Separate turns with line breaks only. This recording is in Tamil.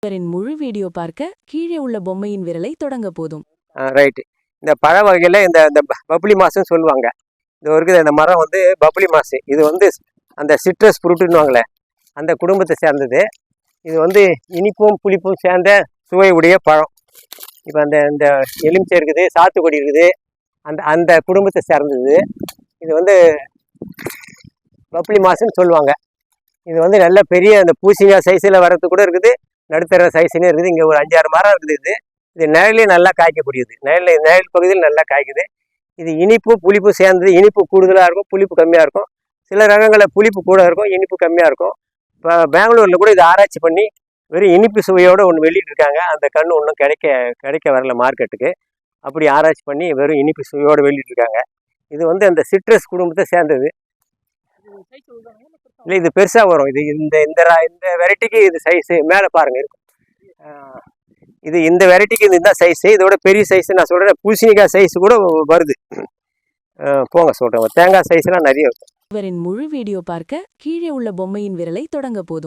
இவரின் முழு வீடியோ பார்க்க கீழே உள்ள பொம்மையின் விரலை தொடங்க போதும்.
ரைட்டு. இந்த பழ வகையில் இந்த பப்ளி மாசுன்னு சொல்லுவாங்க. இது இருக்குது இந்த மரம் வந்து பப்ளி மாசு. இது வந்து அந்த சிட்ரஸ் ஃப்ரூட்டுன்னுவாங்களே அந்த குடும்பத்தை சேர்ந்தது. இது வந்து இனிப்பும் புளிப்பும் சேர்ந்த சுவை உடைய பழம். இப்போ இந்த எலுமிச்சை இருக்குது, சாத்துக்குடி இருக்குது, அந்த குடும்பத்தை சேர்ந்தது. இது வந்து பப்ளி மாசுன்னு சொல்லுவாங்க. இது வந்து நல்ல பெரிய அந்த பூசணிக்காய் சைஸில் வர்றது கூட இருக்குது, நடுத்தர சைஸ்லேயும் இருக்குது. இங்கே ஒரு 5-6 மரம் இருக்குது. இது நிழலையும் நல்லா காய்க்கக்கூடியது. நிழல் பகுதியில் நல்லா காய்க்குது. இது இனிப்பு புளிப்பு சேர்ந்தது. இனிப்பு கூடுதலாக இருக்கும், புளிப்பு கம்மியாக இருக்கும். சில ரகங்களில் புளிப்பு கூட இருக்கும், இனிப்பு கம்மியாக இருக்கும். இப்போ பெங்களூரில் கூட இது ஆராய்ச்சி பண்ணி வெறும் இனிப்பு சுவையோடு ஒன்று வெளியிட்டிருக்காங்க. அந்த கன்று ஒன்றும் கிடைக்க வரல மார்க்கெட்டுக்கு. அப்படி ஆராய்ச்சி பண்ணி வெறும் இனிப்பு சுவையோடு வெளியிட்டிருக்காங்க. இது வந்து அந்த சிட்ரஸ் குடும்பத்தை சேர்ந்தது. இல்லை, இது பெருசாக வரும். இது இந்த வெரைட்டிக்கு இது சைஸு மேலே பாருங்கள் இருக்கும். இது இந்த வெரைட்டிக்கு இதுதான் சைஸு. இதோட பெரிய சைஸு நான் சொல்கிறேன், பூசணிக்காய் சைஸு கூட வருது. போங்க சொல்கிறேன், தேங்காய் சைஸ்லாம் நிறைய இருக்கும்.
இவரின் முழு வீடியோ பார்க்க கீழே உள்ள பொம்மையின் விரலை தொடங்க போதும்.